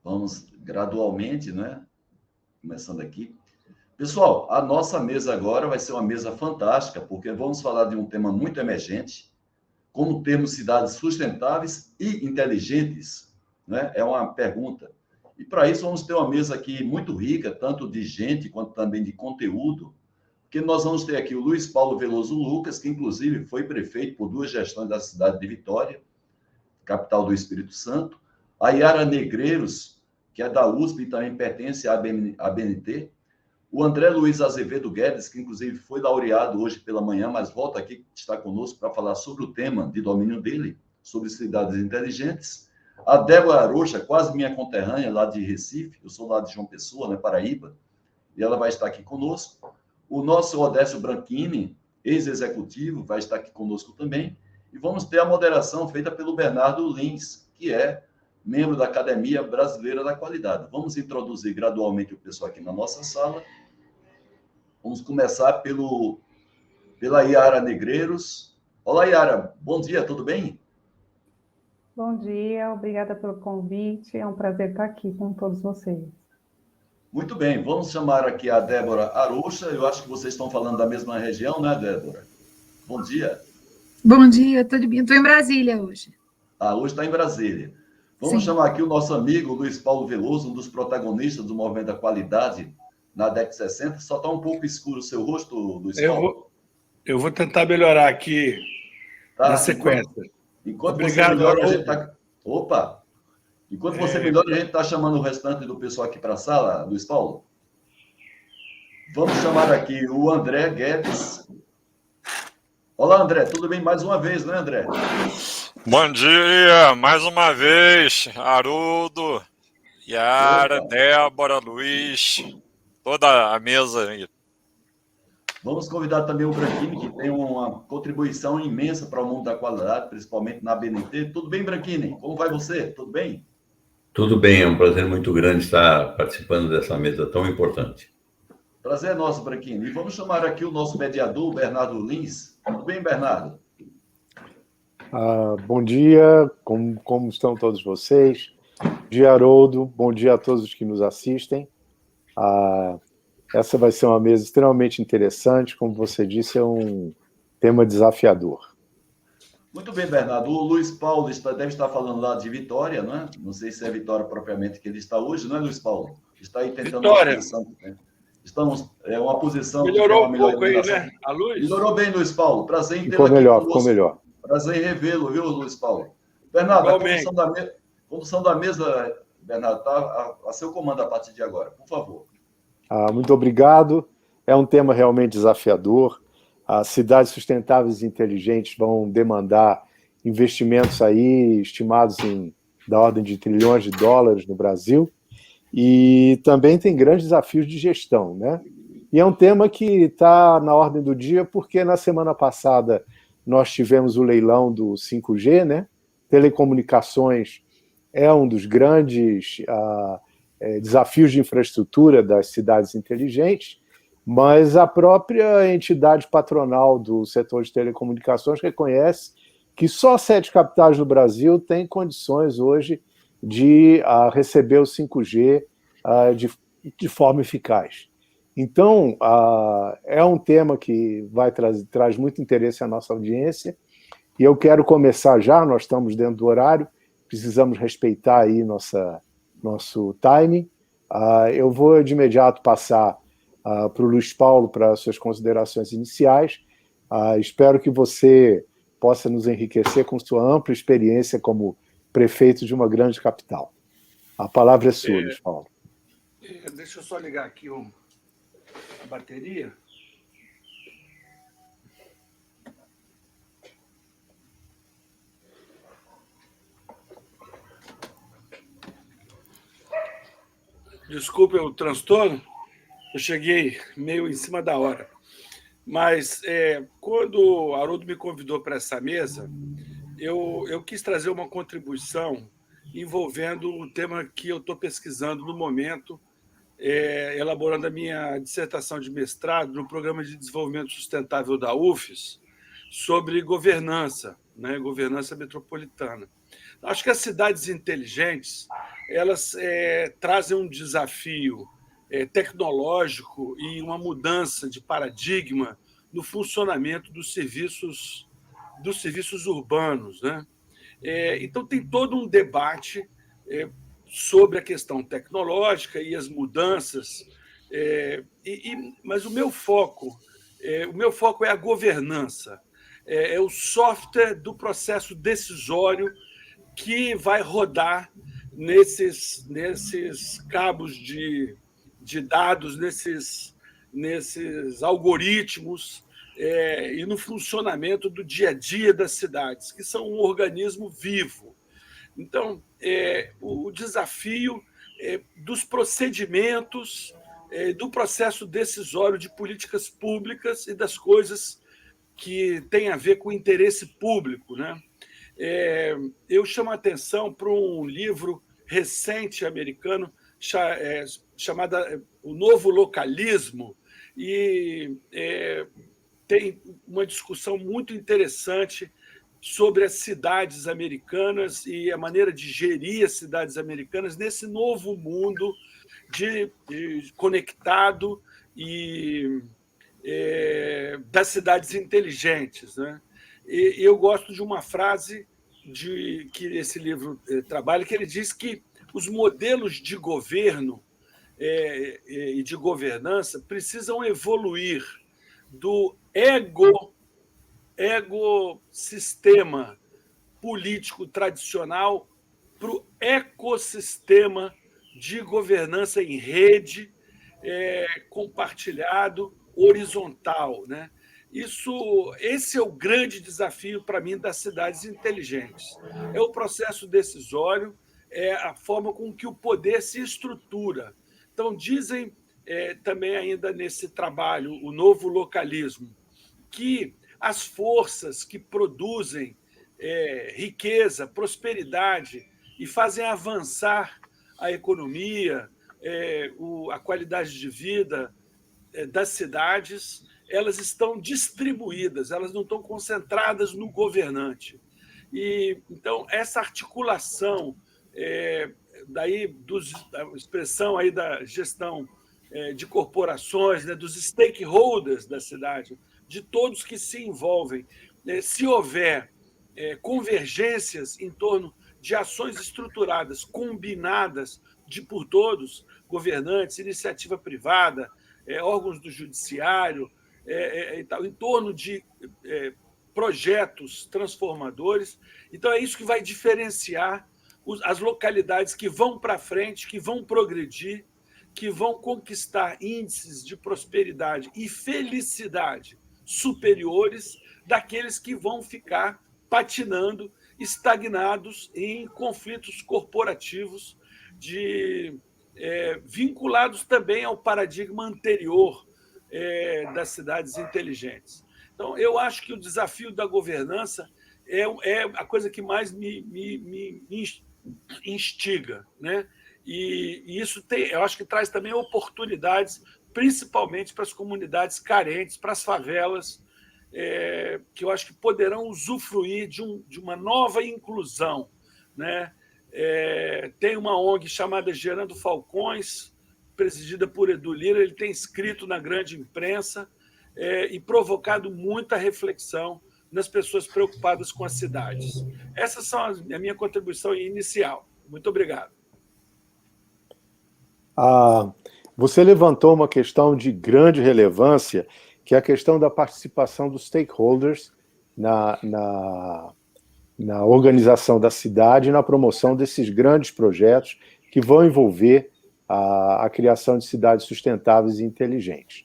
Vamos gradualmente, né? Começando aqui. Pessoal, a nossa mesa agora vai ser uma mesa fantástica, porque vamos falar de um tema muito emergente, como termos cidades sustentáveis e inteligentes, né? É uma pergunta. E para isso vamos ter uma mesa aqui muito rica, tanto de gente quanto também de conteúdo, porque nós vamos ter aqui o Luiz Paulo Veloso Lucas, que inclusive foi prefeito por 2 gestões da cidade de Vitória, capital do Espírito Santo, a Yara Negreiros, que é da USP e também pertence à BNT, o André Luiz Azevedo Guedes, que inclusive foi laureado hoje pela manhã, mas volta aqui, está conosco para falar sobre o tema de domínio dele, sobre cidades inteligentes. A Débora Arocha, quase minha conterrânea, lá de Recife, eu sou lá de João Pessoa, né, Paraíba, e ela vai estar aqui conosco. O nosso Odécio Branchini, ex-executivo, vai estar aqui conosco também. E vamos ter a moderação feita pelo Bernardo Lins, que é membro da Academia Brasileira da Qualidade. Vamos introduzir gradualmente o pessoal aqui na nossa sala. Vamos começar pela Yara Negreiros. Olá, Yara. Bom dia, tudo bem? Bom dia, obrigada pelo convite. É um prazer estar aqui com todos vocês. Muito bem, vamos chamar aqui a Débora Arocha. Eu acho que vocês estão falando da mesma região, né, Débora? Bom dia. Bom dia, tudo bem? Estou em Brasília hoje. Hoje está em Brasília. Vamos chamar aqui o nosso amigo Luiz Paulo Veloso, um dos protagonistas do Movimento da Qualidade na década de 60. Só está um pouco escuro o seu rosto, Luiz Paulo. Eu vou tentar melhorar aqui na sequência. Enquanto você melhora, a gente está... Opa! Enquanto você melhora, a gente está chamando o restante do pessoal aqui para a sala, Luiz Paulo. Vamos chamar aqui o André Guedes. Olá, André. Tudo bem mais uma vez, né, André? Bom dia, mais uma vez, Haroldo, Yara, Débora, Luiz, toda a mesa aí. Vamos convidar também o Branchini, que tem uma contribuição imensa para o mundo da qualidade, principalmente na BNT. Tudo bem, Branchini? Como vai você? Tudo bem? Tudo bem, é um prazer muito grande estar participando dessa mesa tão importante. Prazer é nosso, Branchini. E vamos chamar aqui o nosso mediador, Bernardo Lins. Tudo bem, Bernardo? Bom dia, como estão todos vocês? Bom dia, Haroldo. Bom dia a todos os que nos assistem. Essa vai ser uma mesa extremamente interessante, como você disse, é um tema desafiador. Muito bem, Bernardo. O Luiz Paulo deve estar falando lá de Vitória, né? Não sei se é Vitória propriamente que ele está hoje, não é, Luiz Paulo? Está aí tentando... Vitória. Estamos uma posição... Melhorou um pouco aí, né? A luz? Melhorou bem, Luiz Paulo. Prazer em tê-lo aqui conosco. Ficou melhor. Prazer em revê-lo, viu, Luiz Paulo? Bernardo, a condução da mesa, Bernardo, está a seu comando a partir de agora, por favor. Muito obrigado. É um tema realmente desafiador. As cidades sustentáveis e inteligentes vão demandar investimentos aí estimados da ordem de trilhões de dólares no Brasil, e também tem grandes desafios de gestão, né? E é um tema que está na ordem do dia porque na semana passada nós tivemos o leilão do 5G, né? Telecomunicações é um dos grandes desafios de infraestrutura das cidades inteligentes, mas a própria entidade patronal do setor de telecomunicações reconhece que só 7 capitais do Brasil têm condições hoje de receber o 5G de forma eficaz. Então, é um tema que traz muito interesse à nossa audiência, e eu quero começar já, nós estamos dentro do horário, precisamos respeitar aí nosso timing. Eu vou de imediato passar para o Luiz Paulo para suas considerações iniciais. Espero que você possa nos enriquecer com sua ampla experiência como prefeito de uma grande capital. A palavra é sua, Luiz Paulo. Deixa eu só ligar aqui a bateria. Desculpe o transtorno, eu cheguei meio em cima da hora. Mas quando o Haroldo me convidou para essa mesa, eu quis trazer uma contribuição envolvendo o tema que eu estou pesquisando no momento, elaborando a minha dissertação de mestrado no Programa de Desenvolvimento Sustentável da UFES, sobre governança, né, governança metropolitana. Acho que as cidades inteligentes elas trazem um desafio tecnológico e uma mudança de paradigma no funcionamento dos serviços urbanos, né? Então, tem todo um debate sobre a questão tecnológica e as mudanças, mas o meu foco é a governança, é o software do processo decisório que vai rodar nesses cabos de dados, nesses algoritmos, e no funcionamento do dia a dia das cidades, que são um organismo vivo. Então, o desafio dos procedimentos, do processo decisório de políticas públicas e das coisas que têm a ver com o interesse público, né? Eu chamo a atenção para um livro recente americano chamado O Novo Localismo, e tem uma discussão muito interessante sobre as cidades americanas e a maneira de gerir as cidades americanas nesse novo mundo de conectado e das cidades inteligentes, né? E eu gosto de uma frase que esse livro trabalha, que ele diz que os modelos de governo e de governança precisam evoluir do ecossistema político tradicional para o ecossistema de governança em rede, compartilhado, horizontal, né? Esse é o grande desafio para mim das cidades inteligentes. É o processo decisório, é a forma com que o poder se estrutura. Então, dizem também ainda nesse trabalho, o novo localismo, que as forças que produzem riqueza, prosperidade e fazem avançar a economia, a qualidade de vida das cidades, elas estão distribuídas, elas não estão concentradas no governante. E então essa articulação da expressão aí da gestão de corporações, né, dos stakeholders da cidade, de todos que se envolvem, se houver convergências em torno de ações estruturadas, combinadas por todos, governantes, iniciativa privada, órgãos do judiciário, e tal, em torno de projetos transformadores. Então, é isso que vai diferenciar as localidades que vão para frente, que vão progredir, que vão conquistar índices de prosperidade e felicidade superiores daqueles que vão ficar patinando, estagnados em conflitos corporativos vinculados também ao paradigma anterior das cidades inteligentes. Então, eu acho que o desafio da governança é a coisa que mais me instiga, né? E isso eu acho que traz também oportunidades, principalmente para as comunidades carentes, para as favelas, que eu acho que poderão usufruir de uma nova inclusão, né? Tem uma ONG chamada Gerando Falcões, presidida por Edu Lira, ele tem escrito na grande imprensa e provocado muita reflexão nas pessoas preocupadas com as cidades. Essas são a minha contribuição inicial. Muito obrigado. Você levantou uma questão de grande relevância, que é a questão da participação dos stakeholders na organização da cidade e na promoção desses grandes projetos que vão envolver a criação de cidades sustentáveis e inteligentes.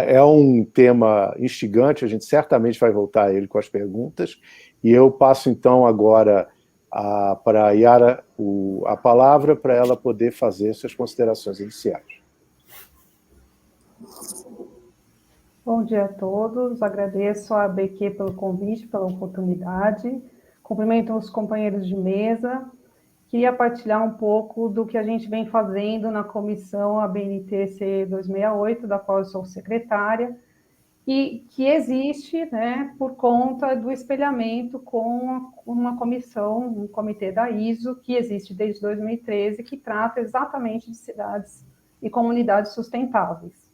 É um tema instigante, a gente certamente vai voltar a ele com as perguntas, e eu passo então agora para a Yara a palavra para ela poder fazer suas considerações iniciais. Bom dia a todos, agradeço à ABQ pelo convite, pela oportunidade, cumprimento os companheiros de mesa, queria partilhar um pouco do que a gente vem fazendo na comissão ABNT-C 268, da qual eu sou secretária, que existe, né, por conta do espelhamento com uma comissão, um comitê da ISO, que existe desde 2013, que trata exatamente de cidades e comunidades sustentáveis.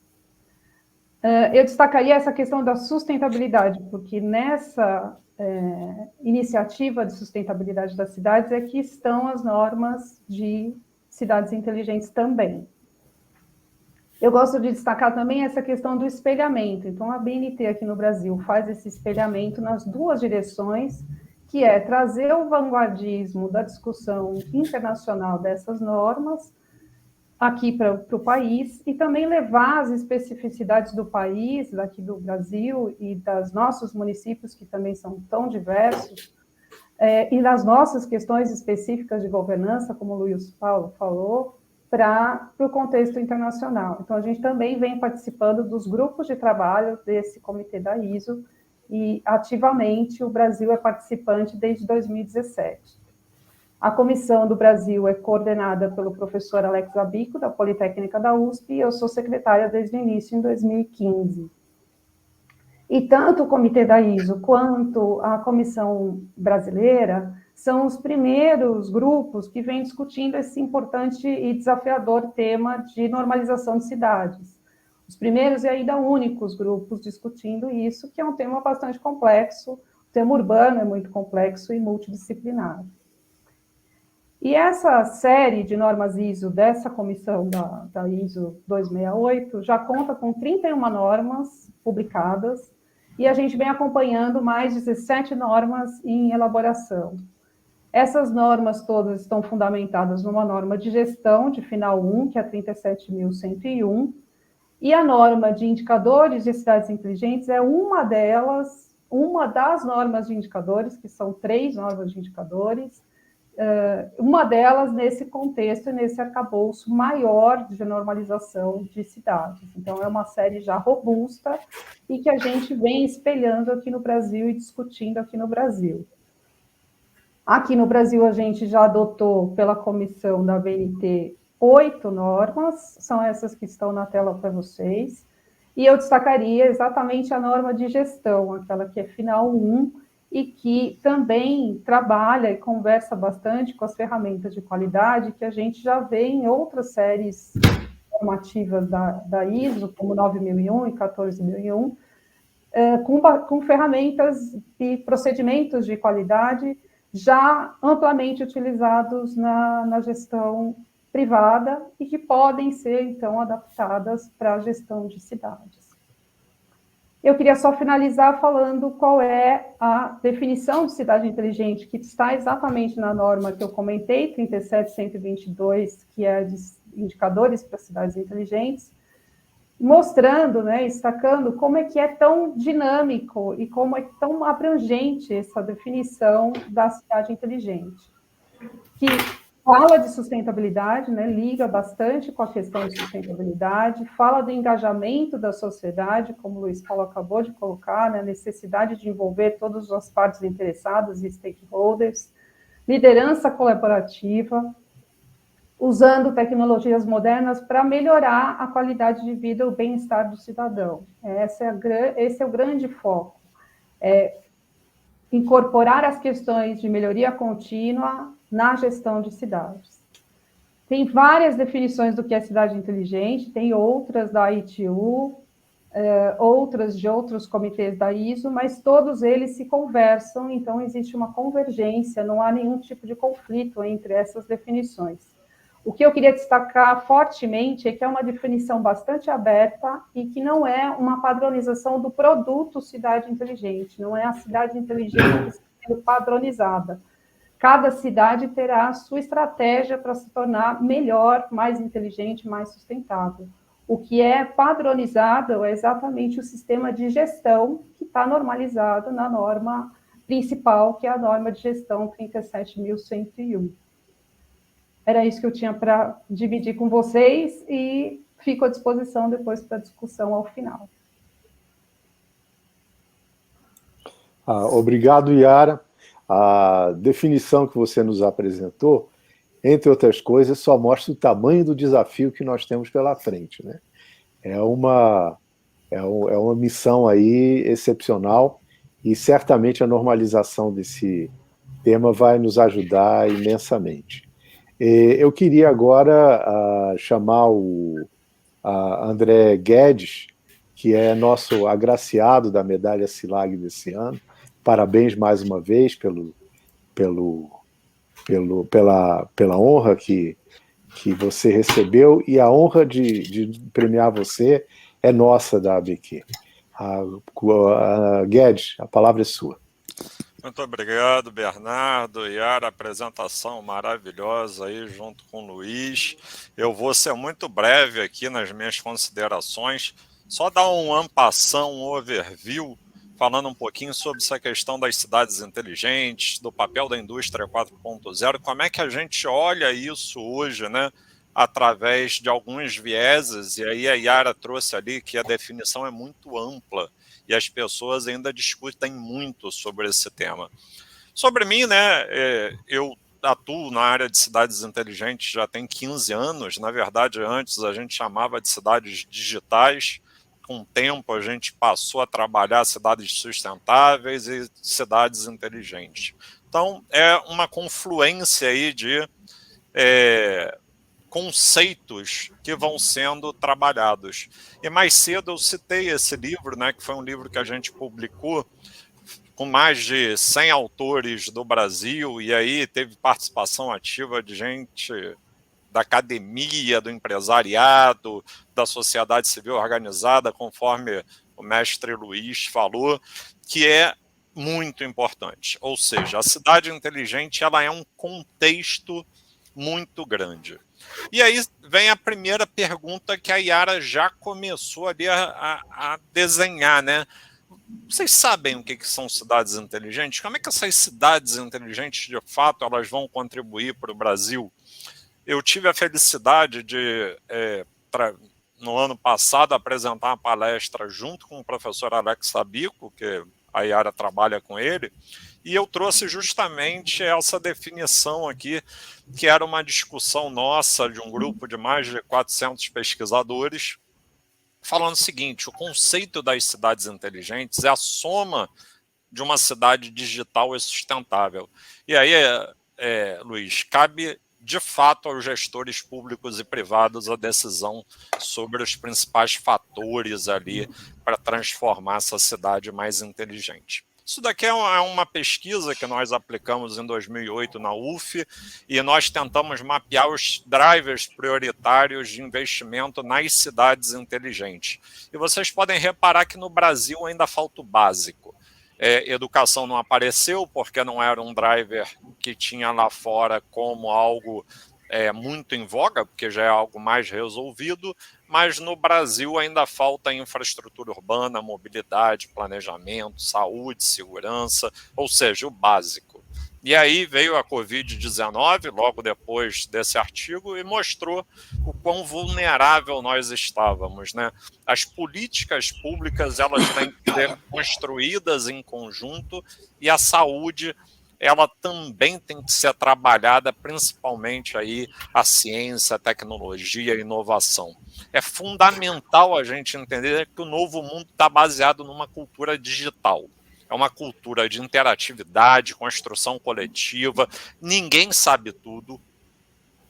Eu destacaria essa questão da sustentabilidade, porque nessa iniciativa de sustentabilidade das cidades é que estão as normas de cidades inteligentes também. Eu gosto de destacar também essa questão do espelhamento. Então, a BNT aqui no Brasil faz esse espelhamento nas duas direções, que é trazer o vanguardismo da discussão internacional dessas normas aqui para o país e também levar as especificidades do país, daqui do Brasil e dos nossos municípios, que também são tão diversos, e nas nossas questões específicas de governança, como o Luiz Paulo falou, para o contexto internacional. Então, a gente também vem participando dos grupos de trabalho desse comitê da ISO e, ativamente, o Brasil é participante desde 2017. A comissão do Brasil é coordenada pelo professor Alex Abico, da Politécnica da USP, e eu sou secretária desde o início, em 2015. E tanto o comitê da ISO quanto a comissão brasileira são os primeiros grupos que vêm discutindo esse importante e desafiador tema de normalização de cidades. Os primeiros e ainda únicos grupos discutindo isso, que é um tema bastante complexo, o tema urbano é muito complexo e multidisciplinar. E essa série de normas ISO dessa comissão da ISO 268 já conta com 31 normas publicadas e a gente vem acompanhando mais 17 normas em elaboração. Essas normas todas estão fundamentadas numa norma de gestão de final 1, que é a 37.101, e a norma de indicadores de cidades inteligentes é uma das normas de indicadores, que são 3 normas de indicadores, uma delas nesse contexto, nesse arcabouço maior de normalização de cidades. Então, é uma série já robusta e que a gente vem espelhando aqui no Brasil e discutindo aqui no Brasil. Aqui no Brasil, a gente já adotou, pela comissão da BNT, 8 normas, são essas que estão na tela para vocês, e eu destacaria exatamente a norma de gestão, aquela que é final 1, e que também trabalha e conversa bastante com as ferramentas de qualidade que a gente já vê em outras séries normativas da ISO, como 9001 e 14001, com ferramentas e procedimentos de qualidade já amplamente utilizados na gestão privada e que podem ser, então, adaptadas para a gestão de cidades. Eu queria só finalizar falando qual é a definição de cidade inteligente, que está exatamente na norma que eu comentei, 37.122, que é de indicadores para cidades inteligentes, mostrando, né, destacando como é que é tão dinâmico e como é tão abrangente essa definição da cidade inteligente, que fala de sustentabilidade, né, liga bastante com a questão de sustentabilidade, fala do engajamento da sociedade, como o Luiz Paulo acabou de colocar, né, a necessidade de envolver todas as partes interessadas e stakeholders, liderança colaborativa, usando tecnologias modernas para melhorar a qualidade de vida e o bem-estar do cidadão. Esse é o grande foco, incorporar as questões de melhoria contínua na gestão de cidades. Tem várias definições do que é cidade inteligente, tem outras da ITU, outras de outros comitês da ISO, mas todos eles se conversam, então existe uma convergência, não há nenhum tipo de conflito entre essas definições. O que eu queria destacar fortemente é que é uma definição bastante aberta e que não é uma padronização do produto cidade inteligente, não é a cidade inteligente sendo padronizada. Cada cidade terá a sua estratégia para se tornar melhor, mais inteligente, mais sustentável. O que é padronizado é exatamente o sistema de gestão que está normalizado na norma principal, que é a norma de gestão 37.101. Era isso que eu tinha para dividir com vocês e fico à disposição depois para a discussão ao final. Obrigado, Yara. A definição que você nos apresentou, entre outras coisas, só mostra o tamanho do desafio que nós temos pela frente, né? É uma É uma missão aí excepcional e certamente a normalização desse tema vai nos ajudar imensamente. Eu queria agora chamar o André Guedes, que é nosso agraciado da medalha CILAG desse ano. Parabéns mais uma vez pela honra que você recebeu, e a honra de premiar você é nossa da ABQ. Guedes, a palavra é sua. Muito obrigado, Bernardo. Yara, apresentação maravilhosa aí junto com o Luiz. Eu vou ser muito breve aqui nas minhas considerações, só dar um en passant, um overview, falando um pouquinho sobre essa questão das cidades inteligentes, do papel da indústria 4.0, como é que a gente olha isso hoje, né, através de alguns vieses, e aí a Yara trouxe ali que a definição é muito ampla, e as pessoas ainda discutem muito sobre esse tema. Sobre mim, né, eu atuo na área de cidades inteligentes já tem 15 anos, na verdade antes a gente chamava de cidades digitais, com o tempo a gente passou a trabalhar cidades sustentáveis e cidades inteligentes. Então é uma confluência aí de conceitos que vão sendo trabalhados. E mais cedo eu citei esse livro, né, que foi um livro que a gente publicou com mais de 100 autores do Brasil, e aí teve participação ativa de gente da academia, do empresariado, da sociedade civil organizada, conforme o mestre Luiz falou, que é muito importante. Ou seja, a cidade inteligente ela é um contexto muito grande. E aí vem a primeira pergunta que a Yara já começou ali a desenhar, né? Vocês sabem o que são cidades inteligentes? Como é que essas cidades inteligentes, de fato, elas vão contribuir para o Brasil? Eu tive a felicidade de, no ano passado, apresentar uma palestra junto com o professor Alex Sabico, que a Yara trabalha com ele, e eu trouxe justamente essa definição aqui, que era uma discussão nossa de um grupo de mais de 400 pesquisadores, falando o seguinte: o conceito das cidades inteligentes é a soma de uma cidade digital e sustentável. E aí, Luiz, cabe de fato aos gestores públicos e privados a decisão sobre os principais fatores ali para transformar essa cidade mais inteligente. Isso daqui é uma pesquisa que nós aplicamos em 2008 na UF, e nós tentamos mapear os drivers prioritários de investimento nas cidades inteligentes. E vocês podem reparar que no Brasil ainda falta o básico. Educação não apareceu porque não era um driver que tinha lá fora como algo muito em voga, porque já é algo mais resolvido, mas no Brasil ainda falta infraestrutura urbana, mobilidade, planejamento, saúde, segurança, ou seja, o básico. E aí veio a Covid-19, logo depois desse artigo, e mostrou o quão vulnerável nós estávamos, né? As políticas públicas, elas têm que ser construídas em conjunto, e a saúde, ela também tem que ser trabalhada, principalmente aí a ciência, a tecnologia, a inovação. É fundamental a gente entender que o novo mundo está baseado numa cultura digital. É uma cultura de interatividade, construção coletiva. Ninguém sabe tudo.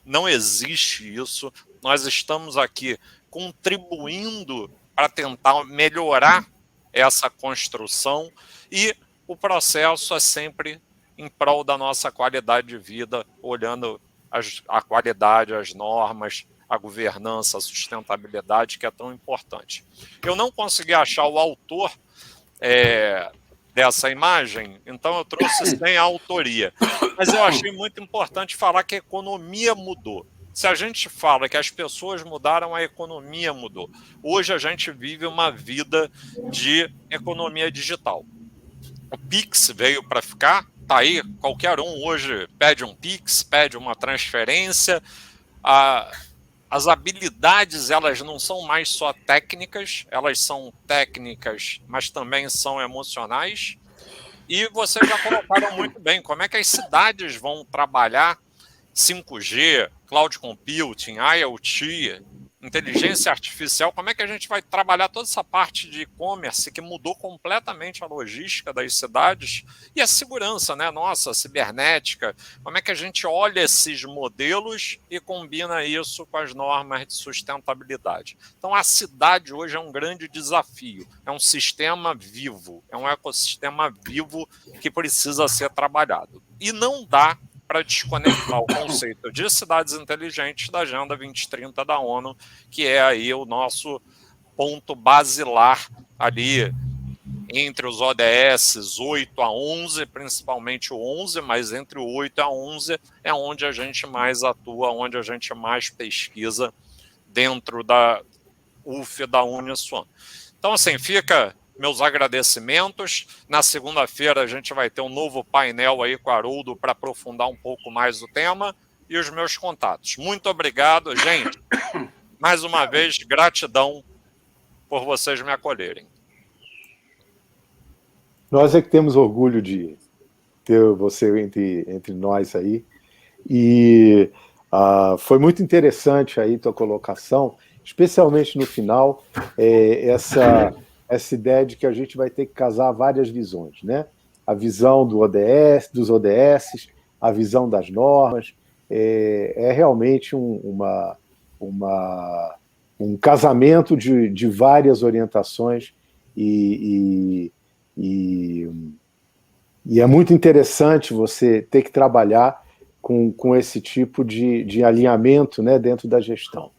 Não existe isso. Nós estamos aqui contribuindo para tentar melhorar essa construção, e o processo é sempre em prol da nossa qualidade de vida, olhando a qualidade, as normas, a governança, a sustentabilidade, que é tão importante. Eu não consegui achar o autor dessa imagem, então eu trouxe sem a autoria. Mas eu achei muito importante falar que a economia mudou. Se a gente fala que as pessoas mudaram, a economia mudou. Hoje a gente vive uma vida de economia digital. O Pix veio para ficar, tá aí, qualquer um hoje pede um Pix, pede uma transferência. As habilidades, elas não são mais só técnicas, elas são técnicas, mas também são emocionais. E vocês já colocaram muito bem como é que as cidades vão trabalhar 5G, Cloud Computing, IoT, inteligência artificial, como é que a gente vai trabalhar toda essa parte de e-commerce que mudou completamente a logística das cidades e a segurança, né? Nossa, a cibernética, como é que a gente olha esses modelos e combina isso com as normas de sustentabilidade. Então, a cidade hoje é um grande desafio, é um sistema vivo, é um ecossistema vivo que precisa ser trabalhado. E não dá para desconectar o conceito de cidades inteligentes da Agenda 2030 da ONU, que é aí o nosso ponto basilar ali entre os ODS 8 a 11, principalmente o 11, mas entre o 8 a 11 é onde a gente mais atua, onde a gente mais pesquisa dentro da UF da Uniswan. Então, assim, fica meus agradecimentos. Na segunda-feira a gente vai ter um novo painel aí com o Haroldo para aprofundar um pouco mais o tema e os meus contatos. Muito obrigado, gente. Mais uma vez, gratidão por vocês me acolherem. Nós é que temos orgulho de ter você entre nós aí. E foi muito interessante aí tua colocação, especialmente no final, essa ideia de que a gente vai ter que casar várias visões, né? A visão dos ODS, a visão das normas, é realmente um casamento de várias orientações e é muito interessante você ter que trabalhar com esse tipo de alinhamento, né, dentro da gestão.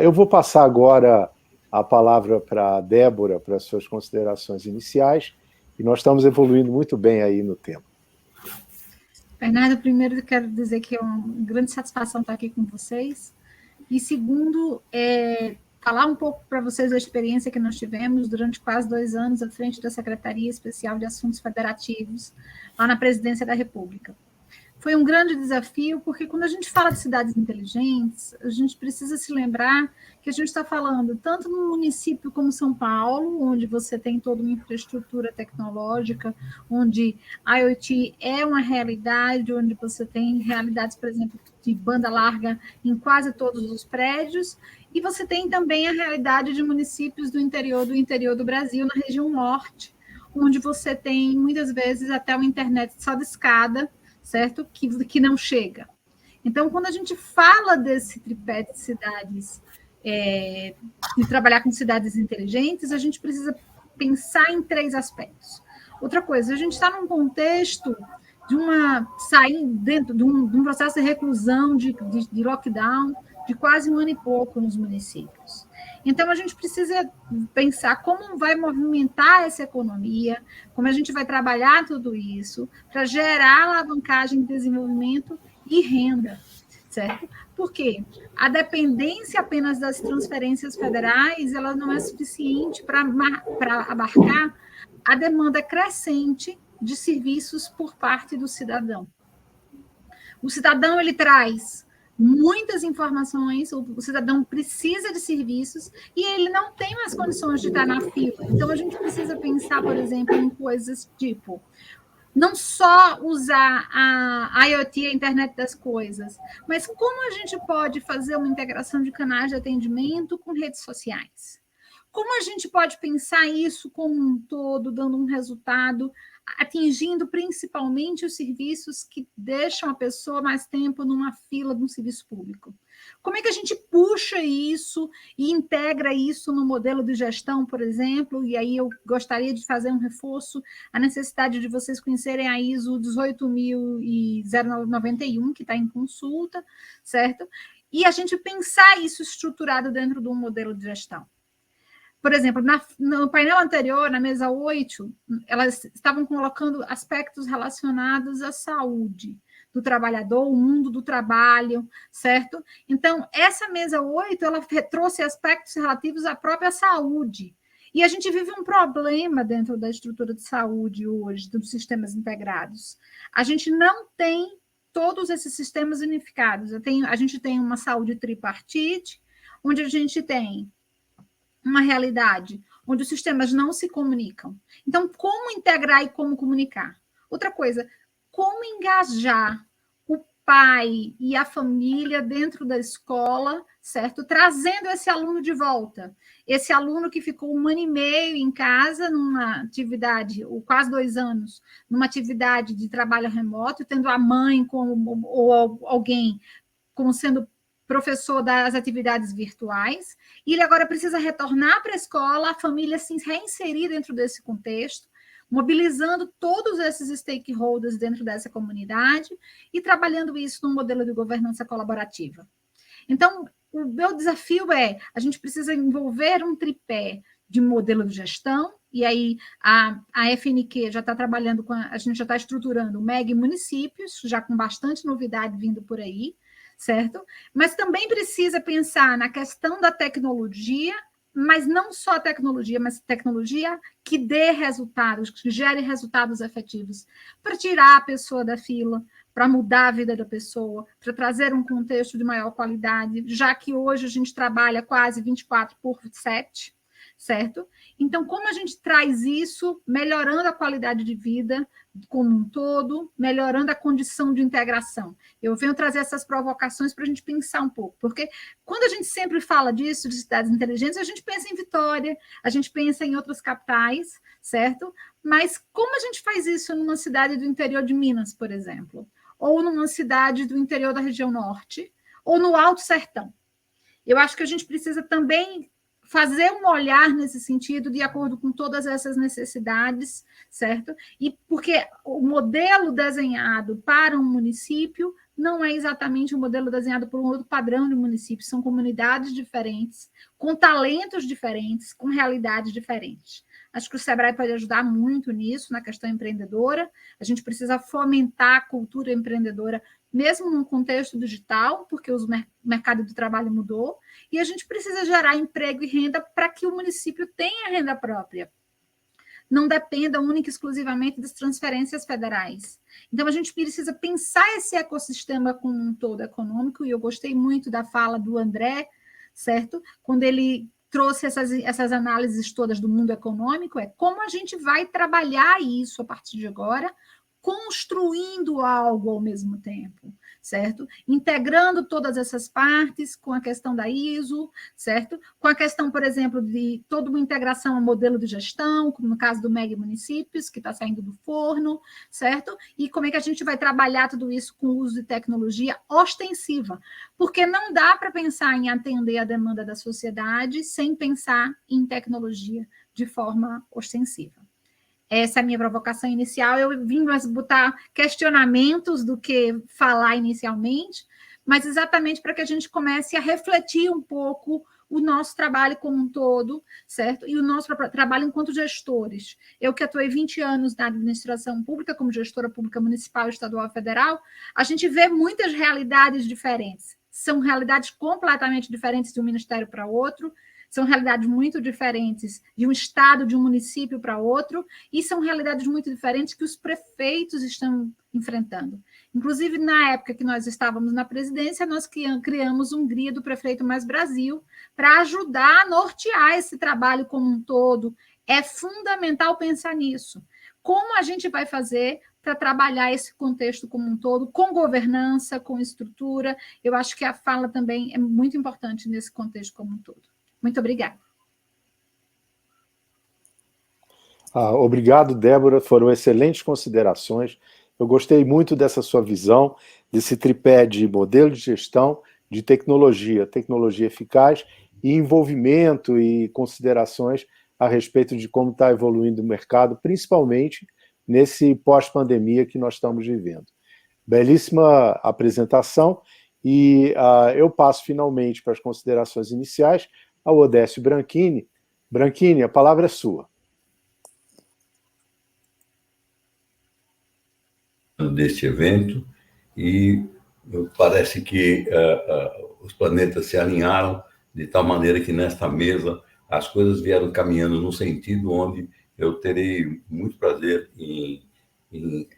Eu vou passar agora a palavra para a Débora, para as suas considerações iniciais, e nós estamos evoluindo muito bem aí no tema. Bernardo, primeiro eu quero dizer que é uma grande satisfação estar aqui com vocês, e segundo, falar um pouco para vocês da experiência que nós tivemos durante quase 2 anos à frente da Secretaria Especial de Assuntos Federativos, lá na Presidência da República. Foi um grande desafio, porque quando a gente fala de cidades inteligentes, a gente precisa se lembrar que a gente está falando tanto num município como São Paulo, onde você tem toda uma infraestrutura tecnológica, onde IoT é uma realidade, onde você tem realidades, por exemplo, de banda larga em quase todos os prédios, e você tem também a realidade de municípios do interior do Brasil, na região norte, onde você tem, muitas vezes, até uma internet só de escada, certo? Que não chega. Então, quando a gente fala desse tripé de cidades, de trabalhar com cidades inteligentes, a gente precisa pensar em 3 aspectos. Outra coisa, a gente está num contexto sair dentro de um processo de reclusão, de lockdown, de quase 1 ano e pouco nos municípios. Então, a gente precisa pensar como vai movimentar essa economia, como a gente vai trabalhar tudo isso para gerar alavancagem de desenvolvimento e renda, certo? Porque a dependência apenas das transferências federais, ela não é suficiente para abarcar a demanda crescente de serviços por parte do cidadão. O cidadão, ele traz muitas informações, o cidadão precisa de serviços e ele não tem mais condições de estar na fila. Então, a gente precisa pensar, por exemplo, em coisas tipo, não só usar a IoT, a internet das coisas, mas como a gente pode fazer uma integração de canais de atendimento com redes sociais? Como a gente pode pensar isso como um todo, dando um resultado, atingindo principalmente os serviços que deixam a pessoa mais tempo numa fila de um serviço público? Como é que a gente puxa isso e integra isso no modelo de gestão, por exemplo? E aí eu gostaria de fazer um reforço, a necessidade de vocês conhecerem a ISO 18.091, que está em consulta, certo? E a gente pensar isso estruturado dentro de um modelo de gestão. Por exemplo, no painel anterior, na mesa 8, elas estavam colocando aspectos relacionados à saúde do trabalhador, o mundo do trabalho, certo? Então, essa mesa 8, ela trouxe aspectos relativos à própria saúde. E a gente vive um problema dentro da estrutura de saúde hoje, dos sistemas integrados. A gente não tem todos esses sistemas unificados. A gente tem uma saúde tripartite, onde a gente tem uma realidade onde os sistemas não se comunicam. Então, como integrar e como comunicar? Outra coisa, como engajar pai e a família dentro da escola, certo? Trazendo esse aluno de volta. Esse aluno que ficou 1 ano e meio em casa, numa atividade, ou quase 2 anos, numa atividade de trabalho remoto, tendo a mãe como, ou alguém como sendo professor das atividades virtuais, e ele agora precisa retornar para a escola, a família se reinserir dentro desse contexto, mobilizando todos esses stakeholders dentro dessa comunidade e trabalhando isso num modelo de governança colaborativa. Então, o meu desafio a gente precisa envolver um tripé de modelo de gestão, e aí a FNQ já está trabalhando a gente já está estruturando o MEG Municípios, já com bastante novidade vindo por aí, certo? Mas também precisa pensar na questão da tecnologia, mas não só a tecnologia, mas tecnologia que dê resultados, que gere resultados efetivos, para tirar a pessoa da fila, para mudar a vida da pessoa, para trazer um contexto de maior qualidade, já que hoje a gente trabalha quase 24/7, certo? Então, como a gente traz isso, melhorando a qualidade de vida como um todo, melhorando a condição de integração? Eu venho trazer essas provocações para a gente pensar um pouco, porque quando a gente sempre fala disso, de cidades inteligentes, a gente pensa em Vitória, a gente pensa em outras capitais, certo? Mas como a gente faz isso numa cidade do interior de Minas, por exemplo? Ou numa cidade do interior da região norte, ou no Alto Sertão? Eu acho que a gente precisa também fazer um olhar nesse sentido, de acordo com todas essas necessidades, certo? E porque o modelo desenhado para um município não é exatamente o modelo desenhado por um outro padrão de município, são comunidades diferentes, com talentos diferentes, com realidades diferentes. Acho que o Sebrae pode ajudar muito nisso, na questão empreendedora. A gente precisa fomentar a cultura empreendedora, mesmo num contexto digital, porque o mercado de trabalho mudou, e a gente precisa gerar emprego e renda para que o município tenha renda própria, não dependa única e exclusivamente das transferências federais. Então, a gente precisa pensar esse ecossistema como um todo econômico, e eu gostei muito da fala do André, certo? Quando ele trouxe essas análises todas do mundo econômico, como a gente vai trabalhar isso a partir de agora, construindo algo ao mesmo tempo, certo? Integrando todas essas partes com a questão da ISO, certo? Com a questão, por exemplo, de toda uma integração ao modelo de gestão, como no caso do MEG Municípios, que está saindo do forno, certo? E como é que a gente vai trabalhar tudo isso com o uso de tecnologia ostensiva, porque não dá para pensar em atender a demanda da sociedade sem pensar em tecnologia de forma ostensiva. Essa é a minha provocação inicial. Eu vim mais botar questionamentos do que falar inicialmente, mas exatamente para que a gente comece a refletir um pouco o nosso trabalho como um todo, certo? E o nosso trabalho enquanto gestores. Eu que atuei 20 anos na administração pública, como gestora pública municipal, estadual e federal, a gente vê muitas realidades diferentes. São realidades completamente diferentes de um ministério para outro, são realidades muito diferentes de um estado, de um município para outro, e são realidades muito diferentes que os prefeitos estão enfrentando. Inclusive, na época que nós estávamos na presidência, nós criamos um GRIA do Prefeito Mais Brasil para ajudar a nortear esse trabalho como um todo. É fundamental pensar nisso. Como a gente vai fazer para trabalhar esse contexto como um todo, com governança, com estrutura? Eu acho que a fala também é muito importante nesse contexto como um todo. Muito obrigada. Obrigado, Débora. Foram excelentes considerações. Eu gostei muito dessa sua visão, desse tripé de modelo de gestão, de tecnologia eficaz e envolvimento e considerações a respeito de como está evoluindo o mercado, principalmente nesse pós-pandemia que nós estamos vivendo. Belíssima apresentação e eu passo finalmente para as considerações iniciais ao Odécio Branchini. Branchini, a palavra é sua. Deste evento e parece que os planetas se alinharam de tal maneira que nesta mesa as coisas vieram caminhando num sentido onde eu terei muito prazer em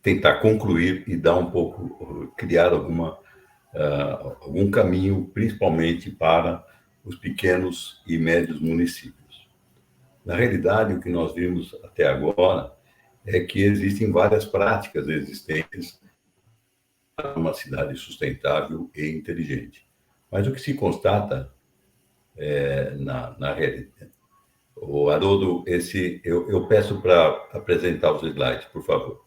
tentar concluir e dar um pouco, criar algum caminho, principalmente para os pequenos e médios municípios. Na realidade, o que nós vimos até agora é que existem várias práticas existentes uma cidade sustentável e inteligente. Mas o que se constata na realidade... O Haroldo, eu peço para apresentar os slides, por favor.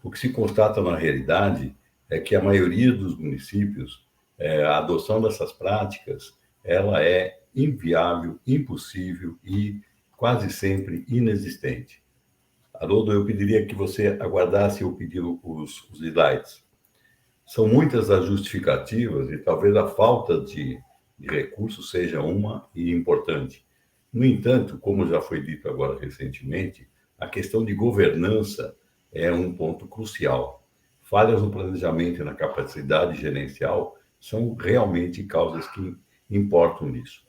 O que se constata na realidade é que a maioria dos municípios, a adoção dessas práticas, ela é inviável, impossível e quase sempre inexistente. Haroldo, eu pediria que você aguardasse eu pedir os slides. São muitas as justificativas e talvez a falta de recursos seja uma e importante. No entanto, como já foi dito agora recentemente, a questão de governança é um ponto crucial. Falhas no planejamento e na capacidade gerencial são realmente causas que importam nisso.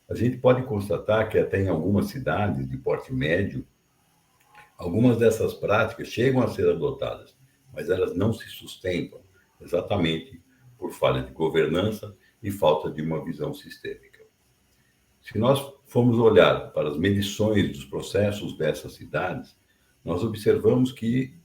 A gente pode constatar que até em algumas cidades de porte médio, algumas dessas práticas chegam a ser adotadas, mas elas não se sustentam, exatamente por falha de governança e falta de uma visão sistêmica. Se nós formos olhar para as medições dos processos dessas cidades, nós observamos que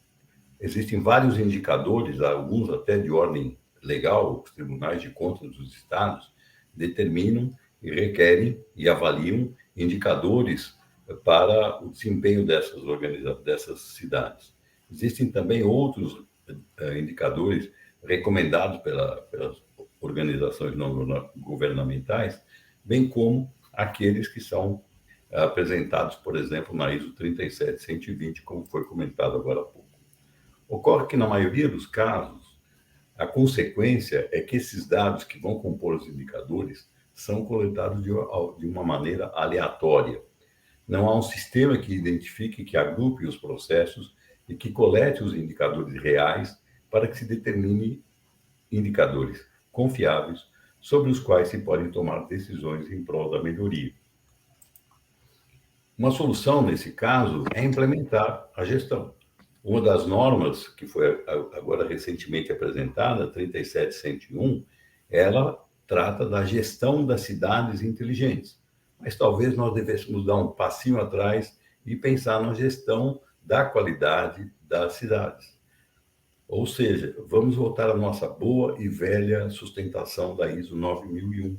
existem vários indicadores, alguns até de ordem legal, os tribunais de contas dos estados determinam e requerem e avaliam indicadores para o desempenho dessas cidades. Existem também outros indicadores recomendados pelas organizações não governamentais, bem como aqueles que são apresentados, por exemplo, na ISO 37120, como foi comentado agora há pouco. Ocorre que, na maioria dos casos, a consequência é que esses dados que vão compor os indicadores são coletados de uma maneira aleatória. Não há um sistema que identifique, que agrupe os processos e que colete os indicadores reais para que se determine indicadores confiáveis sobre os quais se podem tomar decisões em prol da melhoria. Uma solução, nesse caso, é implementar a gestão. Uma das normas que foi agora recentemente apresentada, 37101, ela trata da gestão das cidades inteligentes. Mas talvez nós devêssemos dar um passinho atrás e pensar na gestão da qualidade das cidades. Ou seja, vamos voltar à nossa boa e velha sustentação da ISO 9001.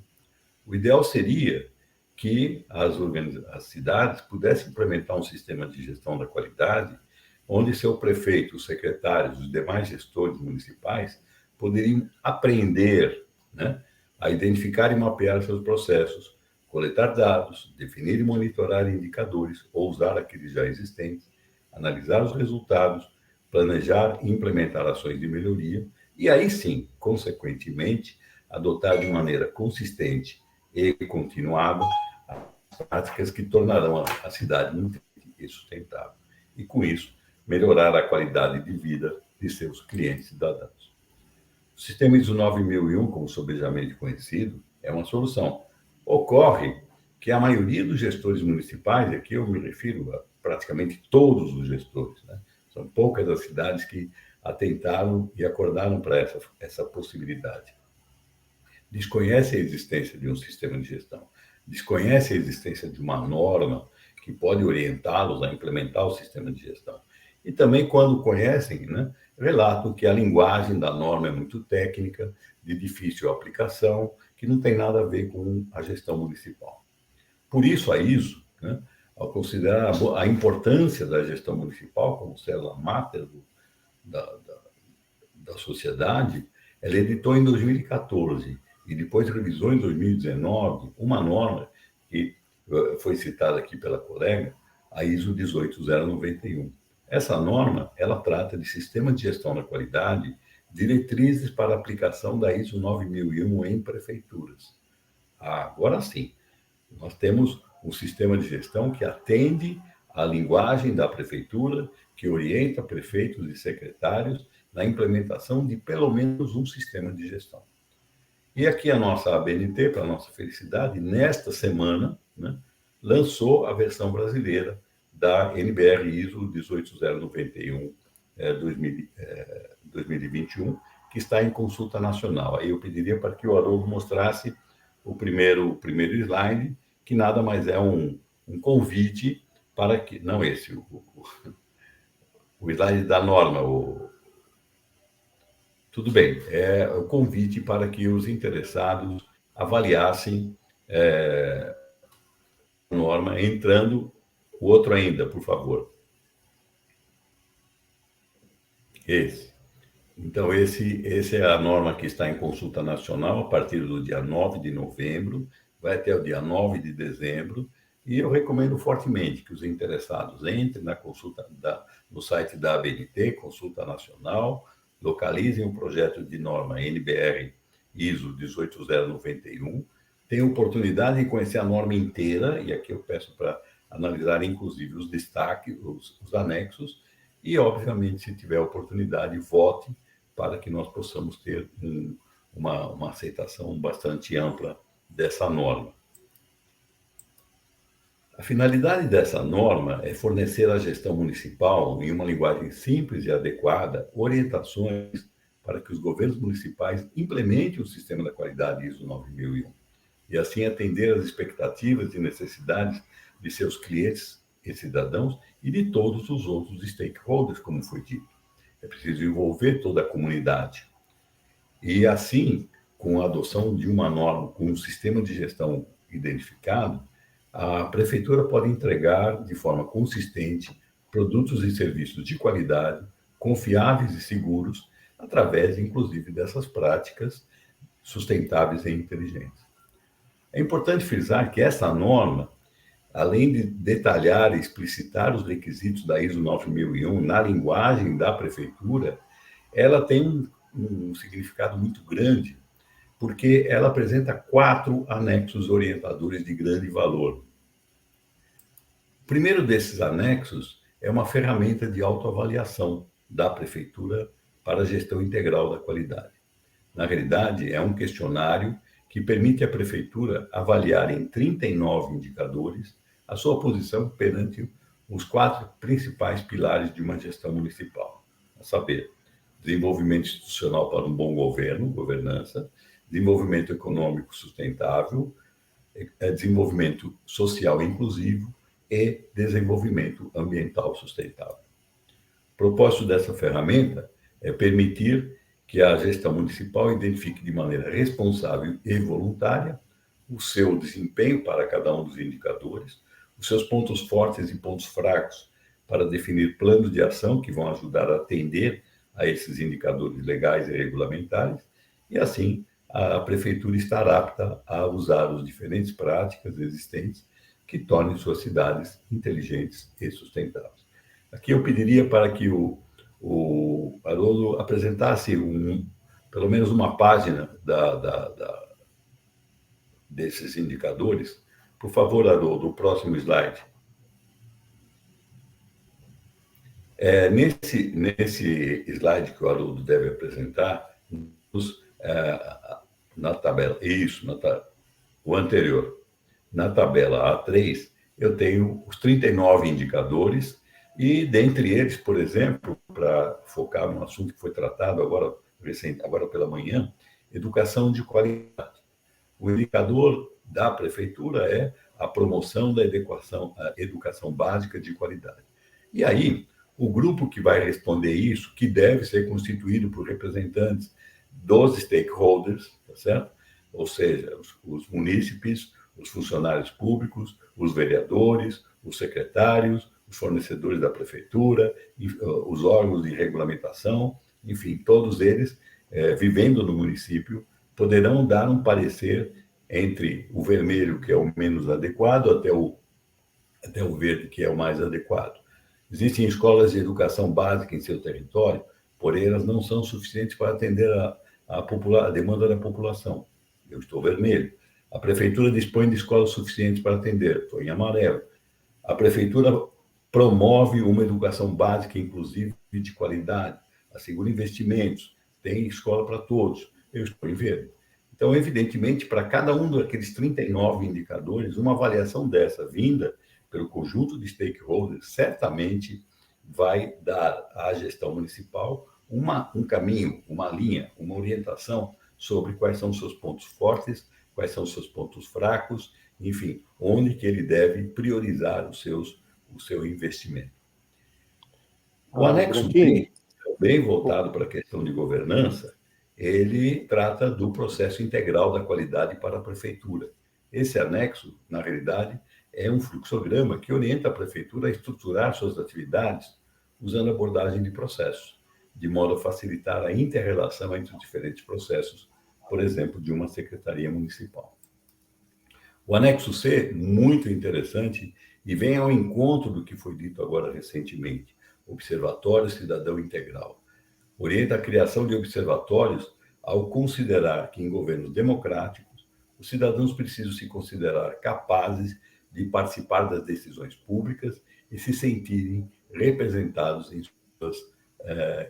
O ideal seria que as cidades pudessem implementar um sistema de gestão da qualidade, onde seu prefeito, os secretários, os demais gestores municipais poderiam aprender, a identificar e mapear seus processos, coletar dados, definir e monitorar indicadores ou usar aqueles já existentes, analisar os resultados, planejar e implementar ações de melhoria e aí sim, consequentemente, adotar de maneira consistente e continuada as práticas que tornarão a cidade inteligente e sustentável. E com isso, melhorar a qualidade de vida de seus clientes e cidadãos. O sistema ISO 9001, como sobejamente conhecido, é uma solução. Ocorre que a maioria dos gestores municipais, aqui eu me refiro a praticamente todos os gestores, são poucas as cidades que atentaram e acordaram para essa possibilidade. Desconhece a existência de um sistema de gestão, desconhece a existência de uma norma que pode orientá-los a implementar o sistema de gestão. E também, quando conhecem, relatam que a linguagem da norma é muito técnica, de difícil aplicação, que não tem nada a ver com a gestão municipal. Por isso, a ISO, ao considerar a importância da gestão municipal como célula máter da sociedade, ela editou em 2014 e depois revisou em 2019 uma norma que foi citada aqui pela colega, a ISO 18091. Essa norma, ela trata de sistema de gestão da qualidade, diretrizes para a aplicação da ISO 9001 em prefeituras. Agora sim, nós temos um sistema de gestão que atende à linguagem da prefeitura, que orienta prefeitos e secretários na implementação de pelo menos um sistema de gestão. E aqui a nossa ABNT, para a nossa felicidade, nesta semana, lançou a versão brasileira da NBR ISO 18091 2021, que está em consulta nacional. Aí eu pediria para que o Haroldo mostrasse o primeiro slide, que nada mais é um convite para que... Não esse, o slide da norma, Tudo bem. É o convite para que os interessados avaliassem a norma, entrando o outro ainda, por favor. Esse. Então, esse é a norma que está em consulta nacional a partir do dia 9 de novembro, vai até o dia 9 de dezembro, e eu recomendo fortemente que os interessados entrem na consulta no site da ABNT, Consulta Nacional, localizem o projeto de norma NBR ISO 18091, tenham oportunidade de conhecer a norma inteira, e aqui eu peço para analisar, inclusive, os destaques, os anexos, e, obviamente, se tiver oportunidade, vote para que nós possamos ter uma aceitação bastante ampla dessa norma. A finalidade dessa norma é fornecer à gestão municipal, em uma linguagem simples e adequada, orientações para que os governos municipais implementem o sistema da qualidade ISO 9001 e, assim, atender às expectativas e necessidades de seus clientes e cidadãos e de todos os outros stakeholders, como foi dito. É preciso envolver toda a comunidade. E, assim, com a adoção de uma norma, com um sistema de gestão identificado, a prefeitura pode entregar de forma consistente produtos e serviços de qualidade, confiáveis e seguros, através, inclusive, dessas práticas sustentáveis e inteligentes. É importante frisar que essa norma, além de detalhar e explicitar os requisitos da ISO 9001 na linguagem da prefeitura, ela tem um significado muito grande, porque ela apresenta 4 anexos orientadores de grande valor. O primeiro desses anexos é uma ferramenta de autoavaliação da prefeitura para a gestão integral da qualidade. Na realidade, é um questionário que permite à prefeitura avaliar em 39 indicadores a sua posição perante os 4 principais pilares de uma gestão municipal, a saber, desenvolvimento institucional para um bom governo, governança, desenvolvimento econômico sustentável, desenvolvimento social inclusivo e desenvolvimento ambiental sustentável. O propósito dessa ferramenta é permitir que a gestão municipal identifique de maneira responsável e voluntária o seu desempenho para cada um dos indicadores, os seus pontos fortes e pontos fracos para definir planos de ação que vão ajudar a atender a esses indicadores legais e regulamentares, e assim a prefeitura estar apta a usar as diferentes práticas existentes que tornem suas cidades inteligentes e sustentáveis. Aqui eu pediria para que o Haroldo apresentasse pelo menos uma página desses indicadores. Por favor, Haroldo, o próximo slide. Nesse slide que o Haroldo deve apresentar, na tabela, o anterior, na tabela A3, eu tenho os 39 indicadores e, dentre eles, por exemplo, para focar num assunto que foi tratado agora pela manhã, educação de qualidade. O indicador da prefeitura é a promoção da educação básica de qualidade. E aí, o grupo que vai responder isso, que deve ser constituído por representantes dos stakeholders, tá certo? Ou seja, os munícipes, os funcionários públicos, os vereadores, os secretários, os fornecedores da prefeitura, os órgãos de regulamentação, enfim, todos eles, vivendo no município, poderão dar um parecer entre o vermelho, que é o menos adequado, até o verde, que é o mais adequado. Existem escolas de educação básica em seu território, porém elas não são suficientes para atender a demanda da população. Eu estou vermelho. A prefeitura dispõe de escolas suficientes para atender. Estou em amarelo. A prefeitura promove uma educação básica inclusive de qualidade, assegura investimentos, tem escola para todos. Eu estou em verde. Então, evidentemente, para cada um daqueles 39 indicadores, uma avaliação dessa vinda pelo conjunto de stakeholders certamente vai dar à gestão municipal um caminho, uma linha, uma orientação sobre quais são os seus pontos fortes, quais são os seus pontos fracos, enfim, onde que ele deve priorizar o seu investimento. O anexo B, bem voltado para a questão de governança, ele trata do processo integral da qualidade para a prefeitura. Esse anexo, na realidade, é um fluxograma que orienta a prefeitura a estruturar suas atividades usando abordagem de processos, de modo a facilitar a inter-relação entre os diferentes processos, por exemplo, de uma secretaria municipal. O anexo C, muito interessante, e vem ao encontro do que foi dito agora recentemente, Observatório Cidadão Integral. Orienta a criação de observatórios ao considerar que, em governos democráticos, os cidadãos precisam se considerar capazes de participar das decisões públicas e se sentirem representados em suas